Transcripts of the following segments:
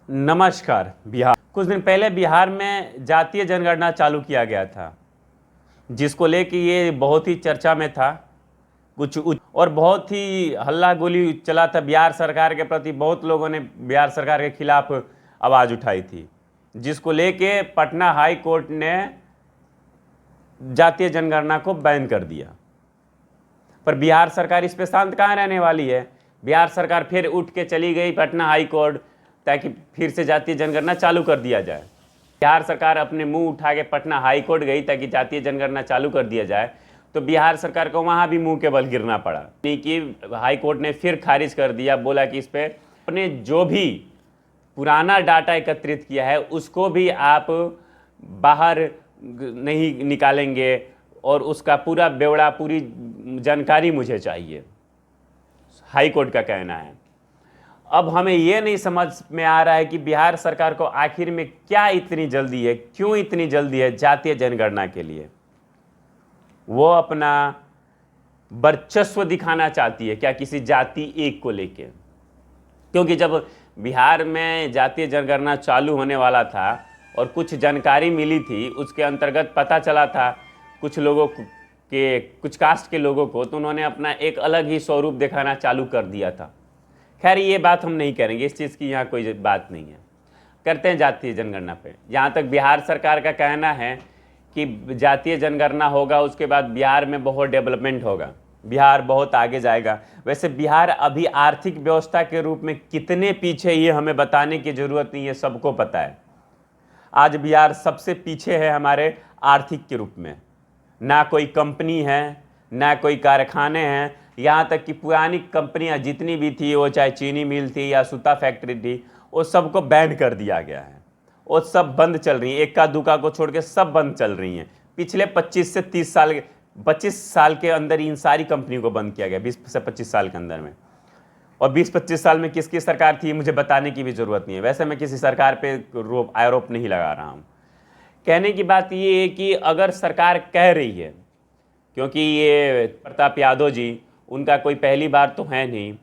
नमस्कार। बिहार कुछ दिन पहले बिहार में जातीय जनगणना चालू किया गया था, जिसको लेके ये बहुत ही चर्चा में था। और बहुत ही हल्ला गोली चला था बिहार सरकार के प्रति। बहुत लोगों ने बिहार सरकार के खिलाफ आवाज़ उठाई थी, जिसको लेके पटना हाई कोर्ट ने जातीय जनगणना को बैन कर दिया। पर बिहार सरकार इस पे शांत कहाँ रहने वाली है। बिहार सरकार फिर उठ के चली गई पटना हाई कोर्ट, ताकि फिर से जातीय जनगणना चालू कर दिया जाए। बिहार सरकार अपने मुंह उठा के पटना हाई कोर्ट गई ताकि जातीय जनगणना चालू कर दिया जाए, तो बिहार सरकार को वहाँ भी मुंह के बल गिरना पड़ा। कि हाई कोर्ट ने फिर खारिज कर दिया, बोला कि इस पर अपने जो भी पुराना डाटा एकत्रित किया है उसको भी आप बाहर नहीं निकालेंगे और उसका पूरा ब्यौरा, पूरी जानकारी मुझे चाहिए, हाई कोर्ट का कहना है। अब हमें ये नहीं समझ में आ रहा है कि बिहार सरकार को आखिर में क्या इतनी जल्दी है, क्यों इतनी जल्दी है जातीय जनगणना के लिए। वो अपना वर्चस्व दिखाना चाहती है क्या किसी जाति एक को लेके? क्योंकि जब बिहार में जातीय जनगणना चालू होने वाला था और कुछ जानकारी मिली थी, उसके अंतर्गत पता चला था कुछ लोगों के, कुछ कास्ट के लोगों को, तो उन्होंने अपना एक अलग ही स्वरूप दिखाना चालू कर दिया था। खैर, ये बात हम नहीं करेंगे, इस चीज़ की यहाँ कोई बात नहीं है। करते हैं जातीय जनगणना पे। जहाँ तक बिहार सरकार का कहना है कि जातीय जनगणना होगा, उसके बाद बिहार में बहुत डेवलपमेंट होगा, बिहार बहुत आगे जाएगा। वैसे बिहार अभी आर्थिक व्यवस्था के रूप में कितने पीछे, ये हमें बताने की ज़रूरत नहीं है, सबको पता है। आज बिहार सबसे पीछे है हमारे आर्थिक के रूप में। ना कोई कंपनी है, ना कोई कारखाने हैं। यहाँ तक कि पुरानी कंपनियाँ जितनी भी थी, वो चाहे चीनी मिल थी या सूता फैक्ट्री थी, वो सबको बैन कर दिया गया है। वो सब बंद चल रही हैं, इक्का दुक्का को छोड़ के सब बंद चल रही हैं। पिछले 25 साल के अंदर इन सारी कंपनियों को बंद किया गया, 20 से 25 साल के अंदर में। और 20-25 साल में किसकी सरकार थी मुझे बताने की भी ज़रूरत नहीं है। वैसे मैं किसी सरकार पे आरोप नहीं लगा रहा हूँ। कहने की बात ये है कि अगर सरकार कह रही है, क्योंकि ये प्रताप यादव जी, उनका कोई पहली बार तो है नहीं,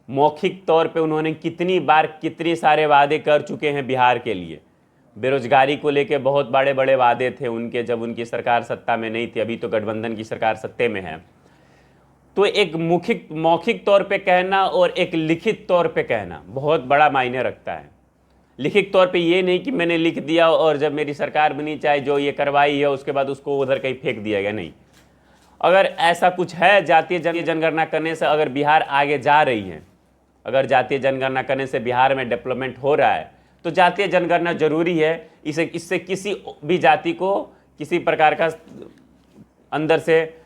मौखिक तौर पे उन्होंने कितनी बार कितने सारे वादे कर चुके हैं बिहार के लिए। बेरोजगारी को लेके बहुत बड़े बड़े वादे थे उनके, जब उनकी सरकार सत्ता में नहीं थी। अभी तो गठबंधन की सरकार सत्ते में है। तो एक मौखिक तौर पे कहना और एक लिखित तौर पे कहना बहुत बड़ा मायने रखता है। लिखित तौर पे ये नहीं कि मैंने लिख दिया और जब मेरी सरकार बनी, चाहे जो ये करवाई है, उसके बाद उसको उधर कहीं फेंक दिया गया, नहीं। अगर ऐसा कुछ है, जातीय जनगणना करने से अगर बिहार आगे जा रही है, अगर जातीय जनगणना करने से बिहार में डेवलपमेंट हो रहा है, तो जातीय जनगणना जरूरी है। इससे किसी भी जाति को किसी प्रकार का अंदर से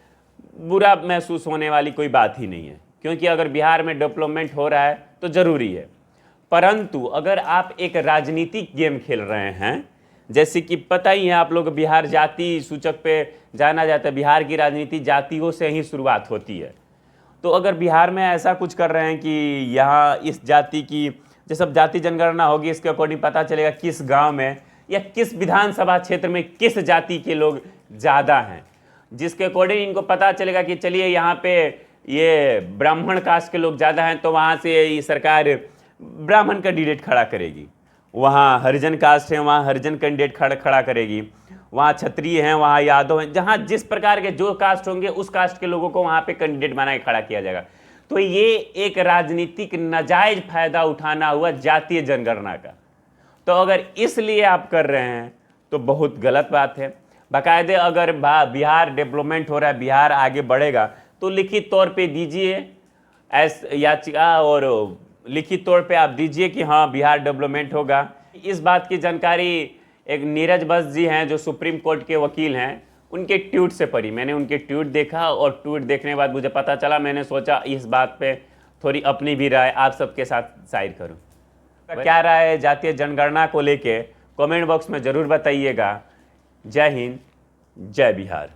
बुरा महसूस होने वाली कोई बात ही नहीं है, क्योंकि अगर बिहार में डेवलपमेंट हो रहा है तो ज़रूरी है। परंतु अगर आप एक राजनीतिक गेम खेल रहे हैं, जैसे कि पता ही है आप लोग, बिहार जाति सूचक पे जाना जाता है, बिहार की राजनीति जातियों से ही शुरुआत होती है। तो अगर बिहार में ऐसा कुछ कर रहे हैं कि यहाँ इस जाति की, जैसे जाति जनगणना होगी, इसके अकॉर्डिंग पता चलेगा किस गांव में या किस विधानसभा क्षेत्र में किस जाति के लोग ज़्यादा हैं, जिसके अकॉर्डिंग इनको पता चलेगा कि चलिए यहाँ पे ये ब्राह्मण कास्ट के लोग ज़्यादा हैं, तो वहाँ से ये सरकार ब्राह्मण कैंडिडेट खड़ा करेगी। वहाँ हरिजन कास्ट है, वहाँ हरिजन कैंडिडेट खड़ा करेगी। वहाँ क्षत्रिय हैं, वहाँ यादव हैं, जहाँ जिस प्रकार के जो कास्ट होंगे उस कास्ट के लोगों को वहाँ पे कैंडिडेट बना के खड़ा किया जाएगा। तो ये एक राजनीतिक नाजायज फायदा उठाना हुआ जातीय जनगणना का। तो अगर इसलिए आप कर रहे हैं तो बहुत गलत बात है। बाकायदे अगर बिहार डेवलपमेंट हो रहा है, बिहार आगे बढ़ेगा, तो लिखित तौर पे दीजिए याचिका, और लिखित तौर पे आप दीजिए कि हाँ बिहार डेवलपमेंट होगा। इस बात की जानकारी एक नीरज बस जी हैं, जो सुप्रीम कोर्ट के वकील हैं, उनके ट्वीट से पढ़ी। मैंने उनके ट्वीट देखा और ट्वीट देखने के बाद मुझे पता चला, मैंने सोचा इस बात पे थोड़ी अपनी भी राय आप सबके साथ शायर करूँ। क्या राय है जातीय जनगणना को लेके, कमेंट बॉक्स में ज़रूर बताइएगा। जय हिंद, जय बिहार।